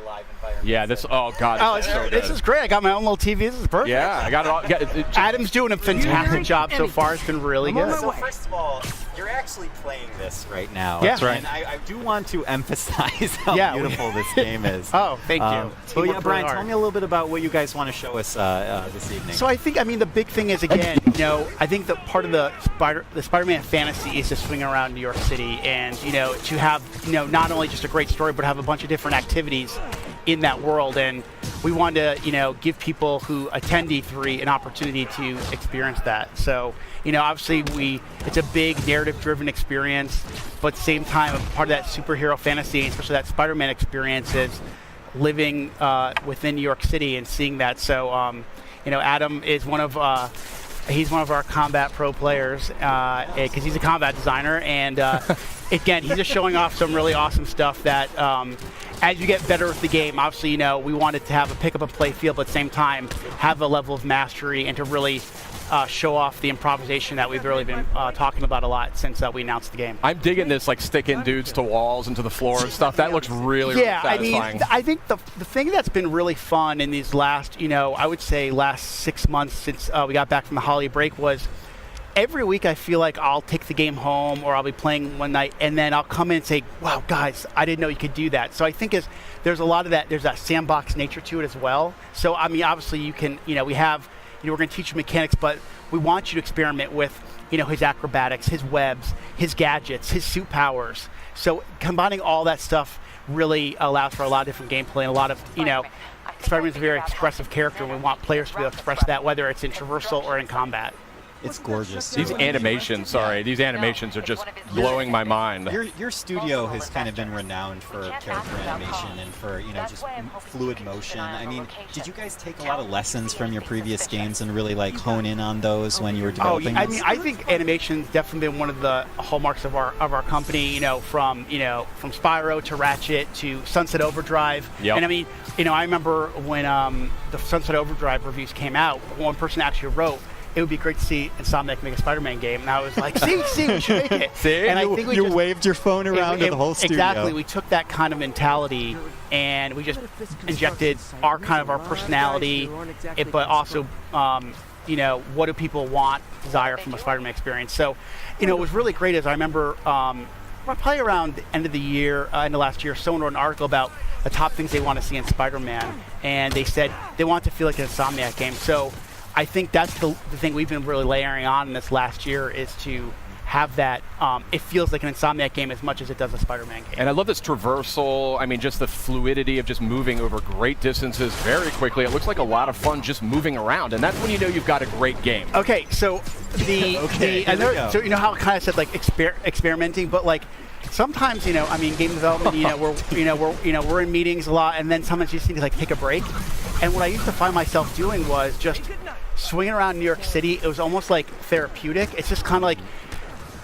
live environment. Yeah, oh god. This is great. I got my own little TV. This is perfect. Yeah, I got it all. Adam's doing a fantastic job so far. It's been really good. So first of all, you're actually playing this right now. Yeah, that's right. And I do want to emphasize how beautiful this game is. Oh, thank you. But yeah, Brian, tell me a little bit about what you guys want to show us this evening. So I think, the big thing is, again, I think that part of the Spider-Man fantasy is to swing around New York City and, to have, not only just a great story, but have a bunch of different activities in that world. And we wanted to, give people who attend E3 an opportunity to experience that. So, obviously it's a big narrative-driven experience, but at the same time, part of that superhero fantasy, especially that Spider-Man experience, is living within New York City and seeing that. So, Adam is one of our combat pro players because he's a combat designer, and again, he's just showing off some really awesome stuff that as you get better with the game, obviously, we wanted to have a pick up and play feel, but at the same time, have a level of mastery and to really show off the improvisation that we've really been talking about a lot since we announced the game. I'm digging this, like sticking dudes to walls and to the floor and stuff. That looks really satisfying. I think the thing that's been really fun in these last, I would say last 6 months since we got back from the holiday break was every week I feel like I'll take the game home or I'll be playing one night and then I'll come in and say, wow, guys, I didn't know you could do that. So I think there's a lot of that, there's that sandbox nature to it as well. So, obviously you can, we have, we're going to teach you mechanics, but we want you to experiment with, his acrobatics, his webs, his gadgets, his suit powers. So combining all that stuff really allows for a lot of different gameplay and a lot of, Spider-Man's a very expressive character, and we want players to be able to express that, whether it's in traversal or in combat. It's gorgeous. These animations, these animations are just blowing my mind. Your studio has kind of been renowned for character animation and for, just fluid motion. I mean, did you guys take a lot of lessons from your previous games and really like hone in on those when you were developing this? I think animation's definitely been one of the hallmarks of our company, from Spyro to Ratchet to Sunset Overdrive. Yep. And I remember when the Sunset Overdrive reviews came out, one person actually wrote, it would be great to see Insomniac make a Spider-Man game. And I was like, see, we should make it. See? And I think you waved your phone around to the whole studio. Exactly. We took that kind of mentality and we just injected our personality, but also, what do people want, desire from a Spider-Man experience. So, it was really great as I remember probably around the end of the year, end of last year, someone wrote an article about the top things they want to see in Spider-Man. And they said they want it to feel like an Insomniac game. So I think that's the thing we've been really layering on in this last year is to have that, it feels like an Insomniac game as much as it does a Spider-Man game. And I love this traversal, just the fluidity of just moving over great distances very quickly. It looks like a lot of fun just moving around, and that's when you know you've got a great game. Okay, so so how I kind of said like experimenting, but like sometimes, game development, we're in meetings a lot, and then sometimes you just need to like take a break. And what I used to find myself doing was just swinging around New York City. It was almost like therapeutic. It's just kind of like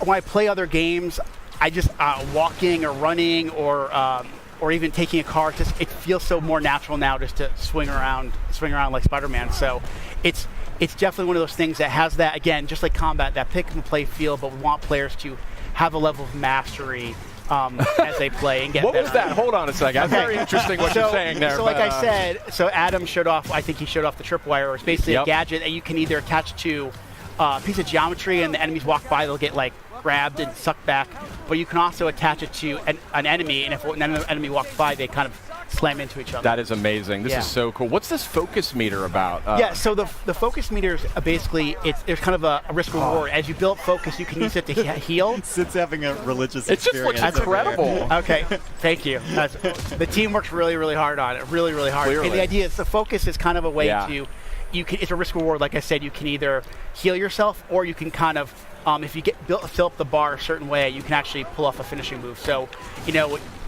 when I play other games, I just walking or running or even taking a car. It feels so more natural now just to swing around like Spider-Man. So it's definitely one of those things that has that, again, just like combat, that pick and play feel, but we want players to have a level of mastery as they play and get What better. was that? Hold on a second. That's very interesting what you're saying there. So like I said, Adam showed off, I think he showed off the tripwire. It's basically a gadget that you can either attach to a piece of geometry and the enemies walk by, they'll get like grabbed and sucked back. But you can also attach it to an enemy, and if an enemy walks by, they kind of slam into each other. That is amazing. This is so cool. What's this focus meter about? So the focus meter is basically, there's kind of a risk reward. As you build focus, you can use it to heal. Sid's having a religious experience. It just looks incredible. Okay, thank you. The team works really, really hard on it. Really, really hard. Clearly. And the idea is the focus is kind of a way to, it's a risk reward. Like I said, you can either heal yourself or you can kind of, if you fill up the bar a certain way, you can actually pull off a finishing move. So,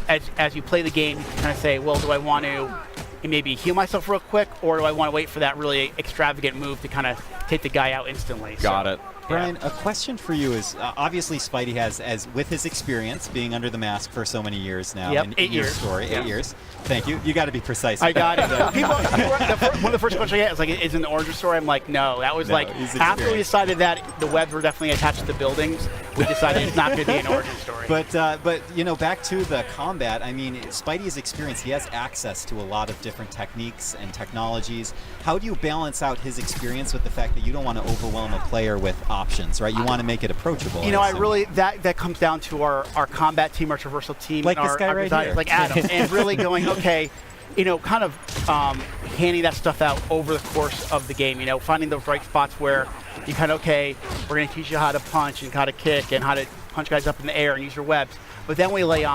as you play the game, you can kind of say, well, do I want to maybe heal myself real quick, or do I want to wait for that really extravagant move to kind of take the guy out instantly? Got it. Brian, a question for you is, obviously Spidey has, as with his experience being under the mask for so many years now, Yep, in 8 your years. story, 8 years. Thank you. You got to be precise. I with got that. it. One of the first questions I get is like, is it an origin story? I'm like, no. That was No, like he's after we experienced. decided that the webs were definitely attached to the buildings, we decided it's not going to be an origin story. But you know, back to the combat. I mean, Spidey's experience. He has access to a lot of different techniques and technologies. How do you balance out his experience with the fact that you don't want to overwhelm a player with options, right? You want to make it approachable. You know, I assume. really that comes down to our combat team, our traversal team, Like and this our, guy our right designers, here. like Adam, and really going, okay, you know, kind of handing that stuff out over the course of the game. You know, finding those right spots where you kind of, okay, we're going to teach you how to punch and how to kick and how to punch guys up in the air and use your webs. But then we layer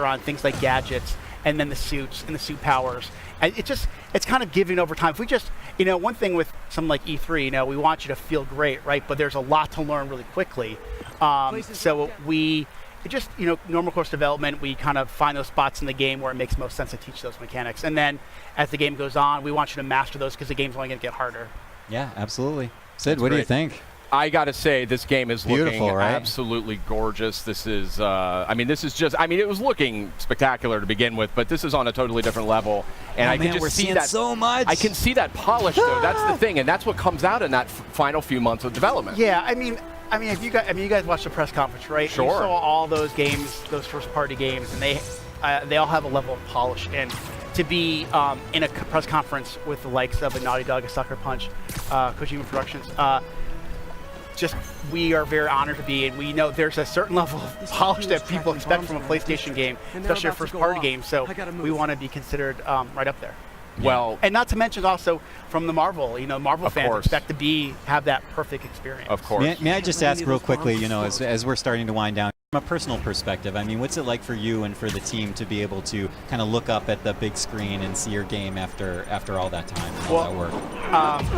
on things like gadgets and then the suits and the suit powers. And it's kind of giving over time. If we just, you know, one thing with something like E3, you know, we want you to feel great, right? But there's a lot to learn really quickly. So we, it just, you know, normal course development, we kind of find those spots in the game where it makes most sense to teach those mechanics. And then as the game goes on, we want you to master those because the game's only going to get harder. Yeah, absolutely. Sid, That's what do you great. think? I got to say, this game is Beautiful, looking right? absolutely gorgeous. This is, I mean, this is just, I mean, it was looking spectacular to begin with, but this is on a totally different level. And Oh, I can man, just we're see seeing that so much. I can see that polish, though. That's the thing, and that's what comes out in that final few months of development. Yeah, I mean, if you guys watched the press conference, right? Sure. You saw all those games, those first-party games, and they all have a level of polish. And to be in a press conference with the likes of a Naughty Dog, a Sucker Punch, Kojima Productions, just we are very honored to be, and we know there's a certain level of polish that people expect from a PlayStation game, especially a first-party game. So we want to be considered right up there. Well, And not to mention also from the Marvel, you know, Marvel Of fans course. expect to have that perfect experience. of course. May I just ask real quickly, you know, as we're starting to wind down, from a personal perspective, I mean, what's it like for you and for the team to be able to kind of look up at the big screen and see your game after all that time and all that work?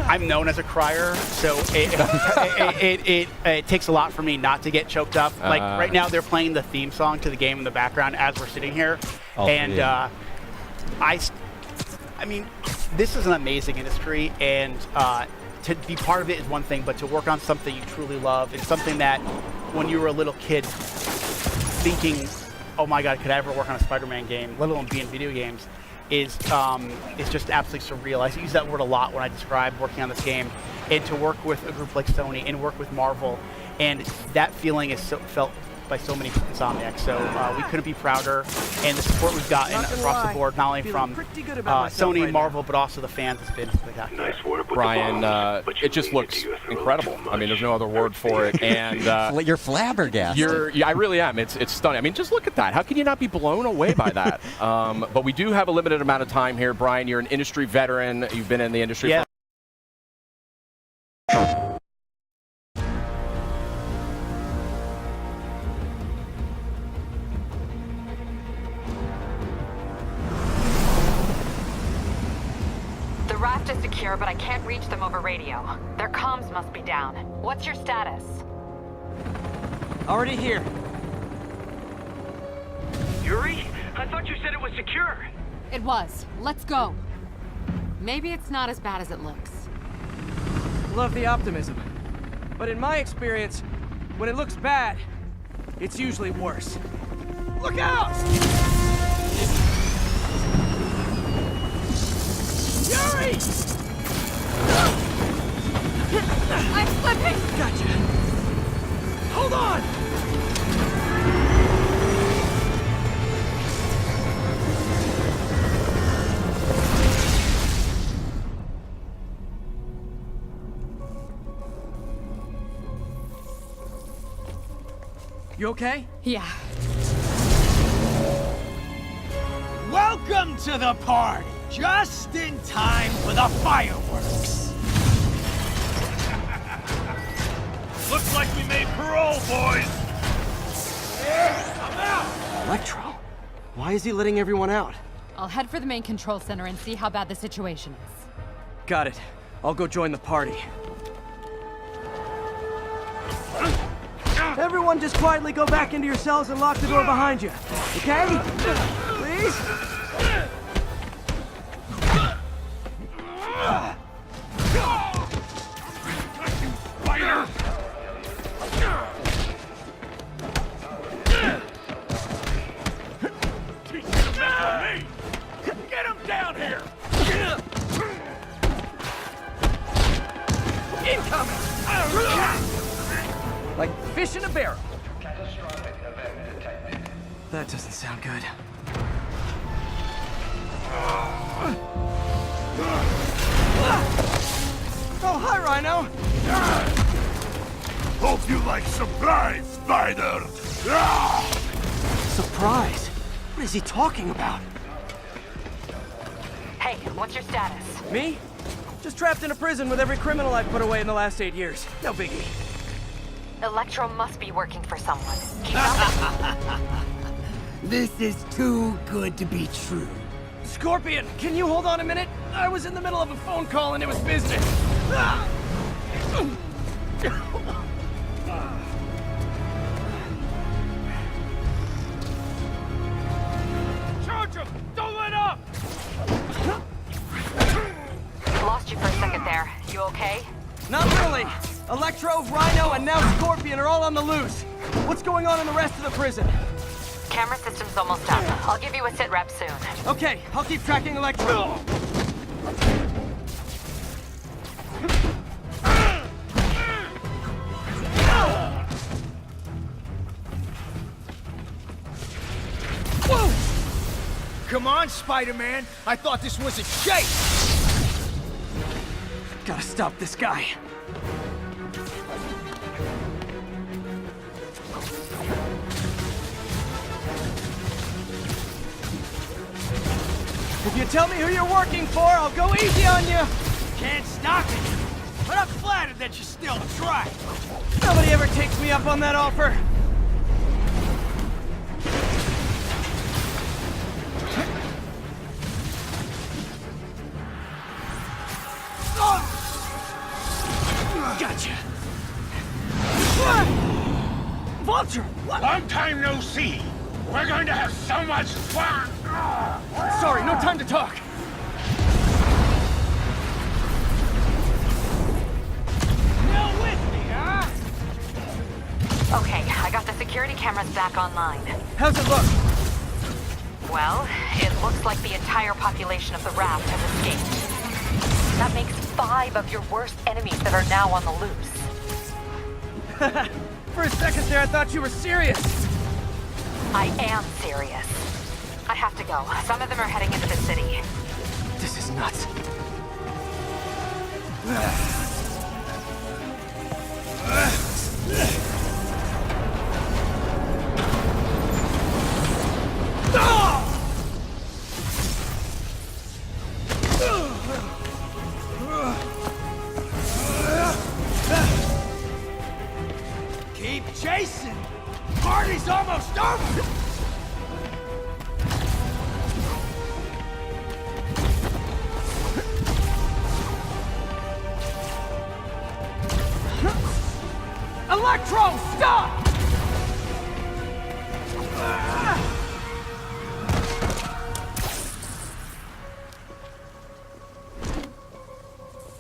I'm known as a crier, so it takes a lot for me not to get choked up. Like right now, they're playing the theme song to the game in the background as we're sitting here, and I mean, this is an amazing industry, and to be part of it is one thing, but to work on something you truly love is something that when you were a little kid thinking, oh my God, could I ever work on a Spider-Man game, let alone be in video games, is just absolutely surreal. I use that word a lot when I describe working on this game, and to work with a group like Sony and work with Marvel, and that feeling is felt by so many Insomniacs. So we couldn't be prouder, and the support we've gotten across the board, not only from Sony, Marvel, but also the fans, has been spectacular. Nice work with Brian, the bombs, but you it just leaned looks into your throat incredible. too I mean, there's much. no other word for it. And You're flabbergasted. I really am. It's stunning. I mean, just look at that. How can you not be blown away by that? But we do have a limited amount of time here. Brian, you're an industry veteran. You've been in the industry Yeah. for The raft is secure, but I can't reach them over radio. Their comms must be down. What's your status? Already here. Yuri? I thought you said it was secure. It was. Let's go. Maybe it's not as bad as it looks. Love the optimism. But in my experience, when it looks bad, it's usually worse. Look out! Yuri! I'm slipping! Gotcha. Hold on! You okay? Yeah. Welcome to the party! Just in time for the fireworks! Looks like we made parole, boys. I'm out. Electro? Why is he letting everyone out? I'll head for the main control center and see how bad the situation is. Got it. I'll go join the party. Everyone just quietly go back into your cells and lock the door behind you. Okay? Please? Fighter! down here! Incoming! Like fish in a barrel. That doesn't sound good. Oh, hi, Rhino! Hope you like surprise, Spider! Surprise? What is he talking about? Hey, what's your status? Me? Just trapped in a prison with every criminal I've put away in the last 8 years. No biggie. Electro must be working for someone. Keep up. This is too good to be true. Scorpion, can you hold on a minute? I was in the middle of a phone call and it was business. Ah! Charge him! Don't let up! Lost you for a second there. You okay? Not really. Electro, Rhino, and now Scorpion are all on the loose. What's going on in the rest of the prison? Camera system's almost up. I'll give you a sit rep soon. Okay, I'll keep tracking Electro. Whoa! Come on, Spider-Man. I thought this was a chase. Gotta stop this guy. If you tell me who you're working for, I'll go easy on you. Can't stop it. But I'm flattered that you still try. Nobody ever takes me up on that offer. Gotcha. Vulture! What? Long time no see! We're going to have so much fun! Sorry, no time to talk. Still with me, huh? Okay, I got the security cameras back online. How's it look? Well, it looks like the entire population of the raft has escaped. That makes 5 of your worst enemies that are now on the loose. For a second there, I thought you were serious. I am serious. I have to go. Some of them are heading into the city. This is nuts. Keep chasing. Party's almost over. Electro, stop!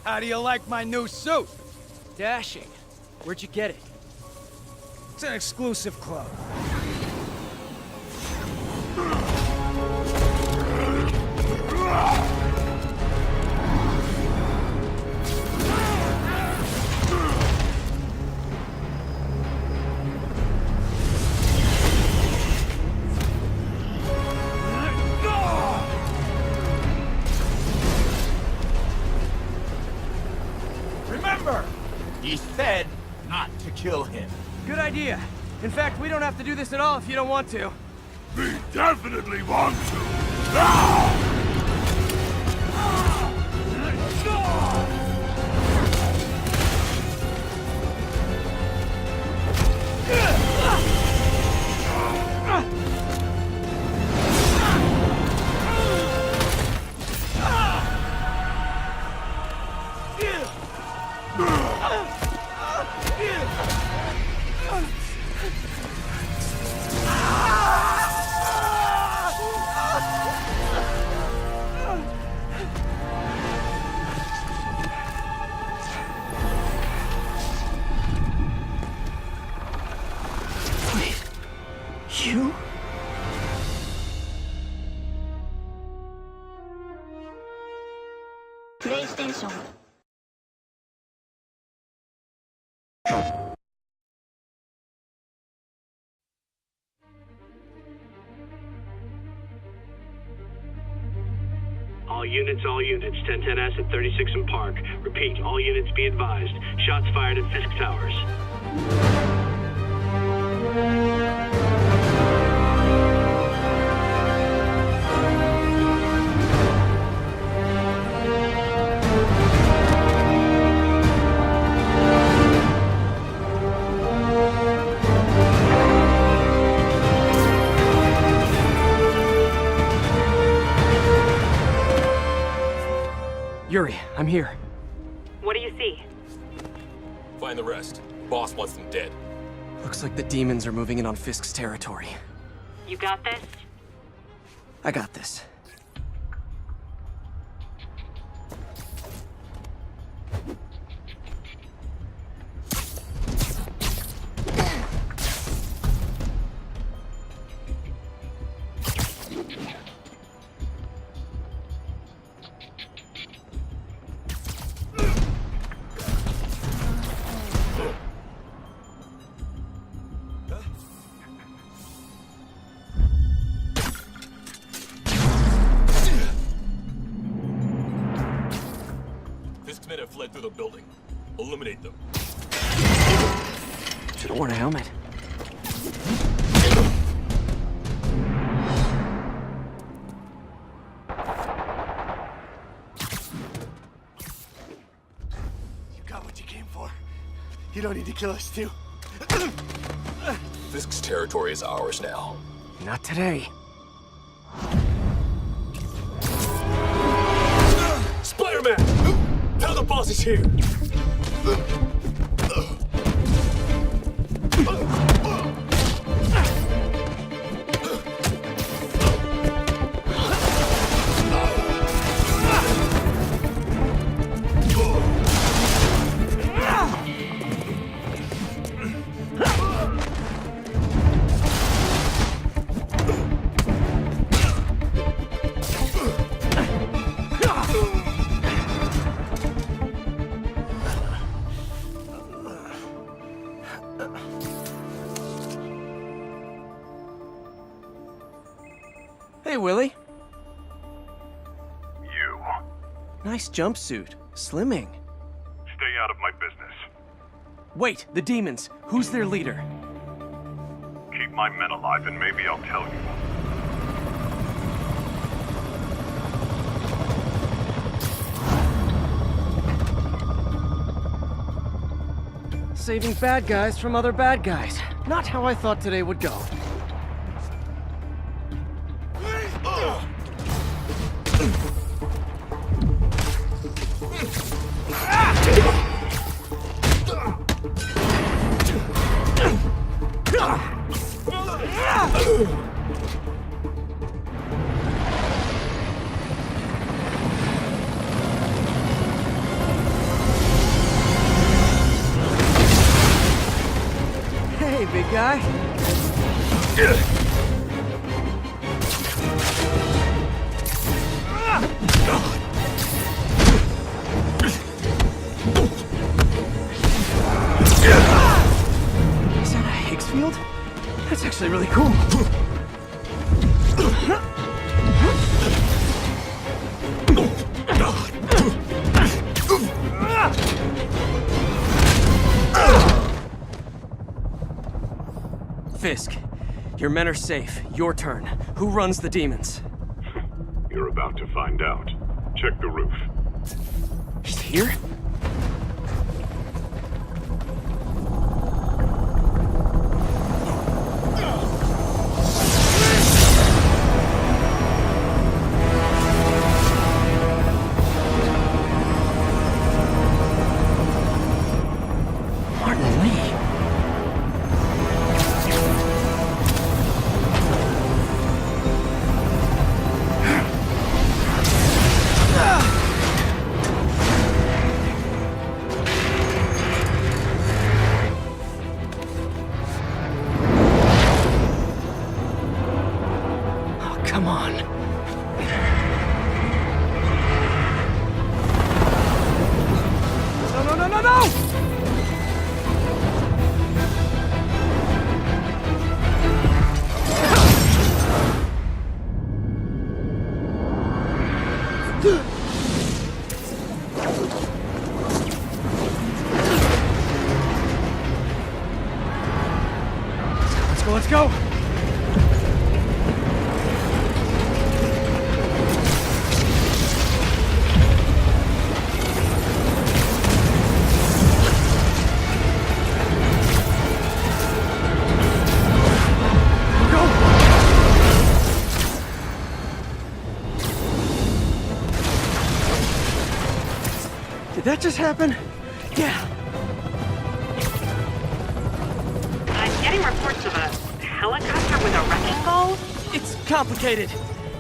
How do you like my new suit? Dashing. Where'd you get it? It's an exclusive club. Remember, he said not to kill him. Good idea. In fact, we don't have to do this at all if you don't want to. We definitely want to! PlayStation All units, 1010S at 36 and Park. Repeat, all units be advised. Shots fired at Fisk Towers. Yuri, I'm here. What do you see? Find the rest. Boss wants them dead. Looks like the demons are moving in on Fisk's territory. You got this? I got this. Fisk's men have fled through the building. Eliminate them. Should have worn a helmet. You got what you came for. You don't need to kill us, too. Fisk's territory is ours now. Not today. Spider-Man! Tell the boss he's here! Hey, Willie. You. Nice jumpsuit. Slimming. Stay out of my business. Wait, the demons. Who's their leader? Keep my men alive and maybe I'll tell you. Saving bad guys from other bad guys. Not how I thought today would go. Hey, big guy. Is that a Higgs field? That's actually really cool. Fisk, your men are safe. Your turn. Who runs the demons? You're about to find out. Check the roof. He's here? Martin Lee. Did that just happen? Yeah. I'm getting reports of a helicopter with a wrecking ball. It's complicated.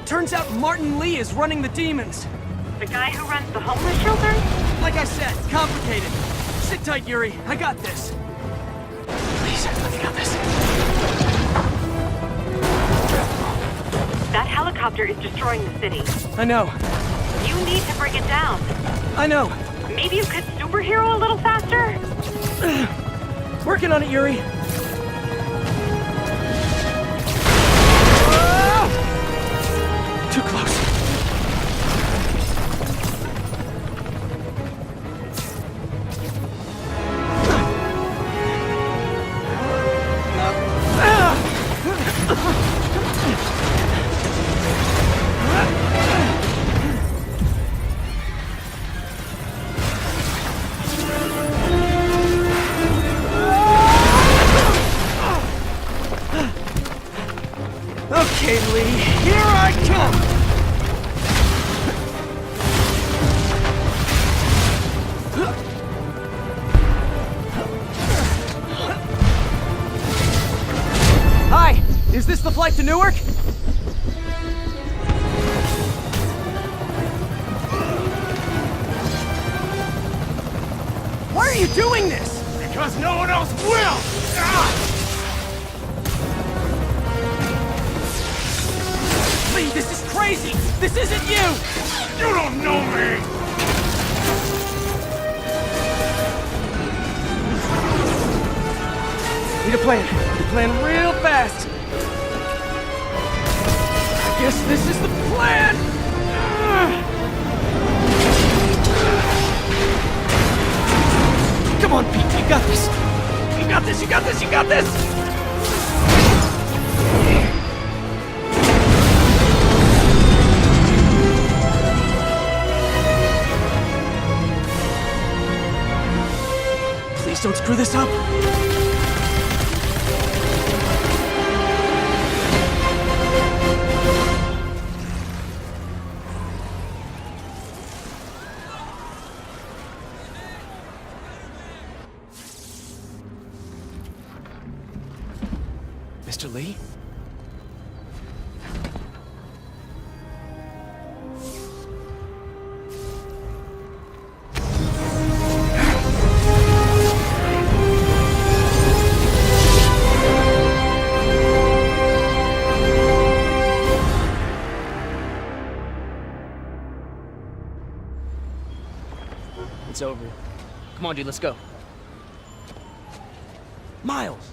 Turns out Martin Lee is running the demons. The guy who runs the homeless shelter? Like I said, complicated. Sit tight, Yuri. I got this. Please, let me got this. That helicopter is destroying the city. I know. You need to bring it down. I know. Maybe you could superhero a little faster? Working on it, Yuri. Too close. Okay, Lee, here I come! Hi, is this the flight to Newark? Why are you doing this? Because no one else will! Ah! Lee, this is crazy! This isn't you! You don't know me! Need a plan. Need a plan real fast. I guess this is the plan! Come on, Pete, you got this! You got this, you got this, you got this! Please don't screw this up! Mr. Lee? It's over. Come on, dude, let's go. Miles!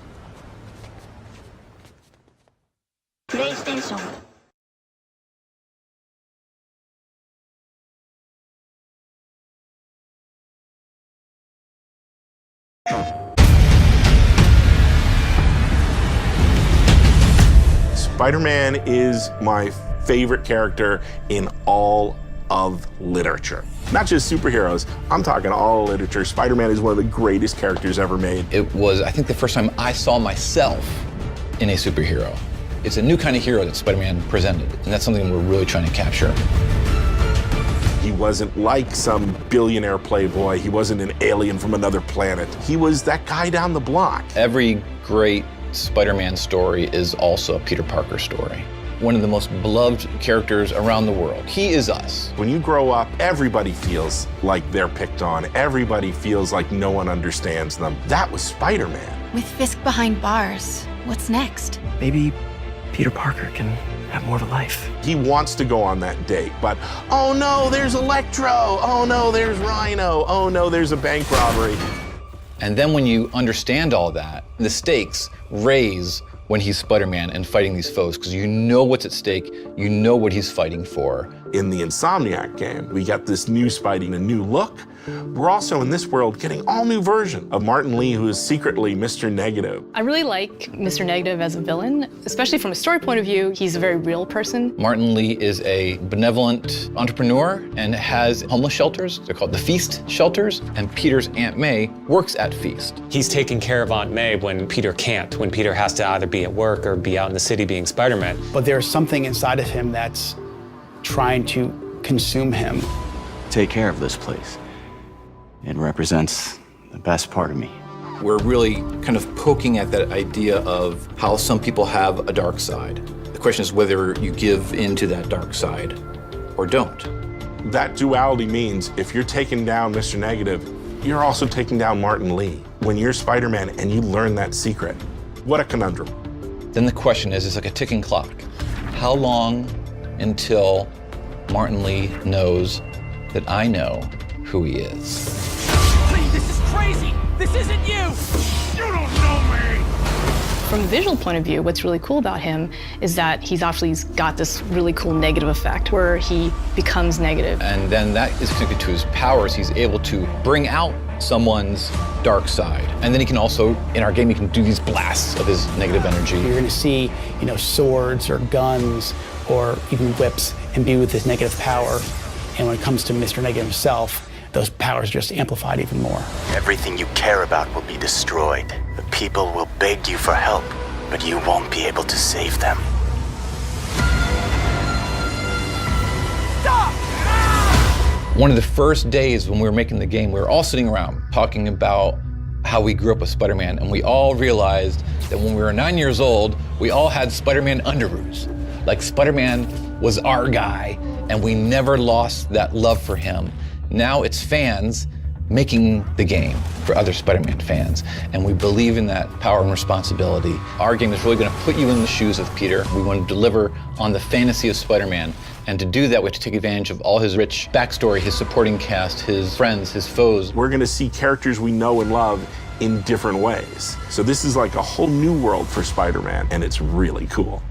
PlayStation. Spider-Man is my favorite character in all of literature. Not just superheroes, I'm talking all literature. Spider-Man is one of the greatest characters ever made. It was, I think, the first time I saw myself in a superhero. It's a new kind of hero that Spider-Man presented, and that's something we're really trying to capture. He wasn't like some billionaire playboy. He wasn't an alien from another planet. He was that guy down the block. Every great Spider-Man story is also a Peter Parker story. One of the most beloved characters around the world. He is us. When you grow up, everybody feels like they're picked on. Everybody feels like no one understands them. That was Spider-Man. With Fisk behind bars, what's next? Maybe Peter Parker can have more of a life. He wants to go on that date, but oh no, there's Electro. Oh no, there's Rhino. Oh no, there's a bank robbery. And then when you understand all that, the stakes raise when he's Spider-Man and fighting these foes, because you know what's at stake, you know what he's fighting for. In the Insomniac game, we got this new Spidey, a new look. We're also in this world getting all new version of Martin Lee, who is secretly Mr. Negative. I really like Mr. Negative as a villain, especially from a story point of view. He's a very real person. Martin Lee is a benevolent entrepreneur and has homeless shelters. They're called the Feast shelters, and Peter's Aunt May works at Feast. He's taking care of Aunt May when Peter can't, when Peter has to either be at work or be out in the city being Spider-Man. But there's something inside of him that's trying to consume him. Take care of this place. It represents the best part of me. We're really kind of poking at that idea of how some people have a dark side. The question is whether you give into that dark side or don't. That duality means if you're taking down Mr. Negative, you're also taking down Martin Lee. When you're Spider-Man and you learn that secret, what a conundrum. Then the question is, it's like a ticking clock. How long until Martin Lee knows that I know who he is? Lee, this is crazy! This isn't you! You don't know me! From a visual point of view, what's really cool about him is that he's got this really cool negative effect where he becomes negative. And then that is connected to his powers. He's able to bring out someone's dark side. And then he can also, in our game, he can do these blasts of his negative energy. You're gonna see, swords or guns or even whips imbued with his negative power. And when it comes to Mr. Negative himself, those powers are just amplified even more. Everything you care about will be destroyed. The people will beg you for help, but you won't be able to save them. Stop! One of the first days when we were making the game, we were all sitting around talking about how we grew up with Spider-Man, and we all realized that when we were 9 years old, we all had Spider-Man underoos. Like Spider-Man was our guy, and we never lost that love for him. Now it's fans making the game for other Spider-Man fans, and we believe in that power and responsibility. Our game is really going to put you in the shoes of Peter. We want to deliver on the fantasy of Spider-Man, and to do that, we have to take advantage of all his rich backstory, his supporting cast, his friends, his foes. We're going to see characters we know and love in different ways. So this is like a whole new world for Spider-Man, and it's really cool.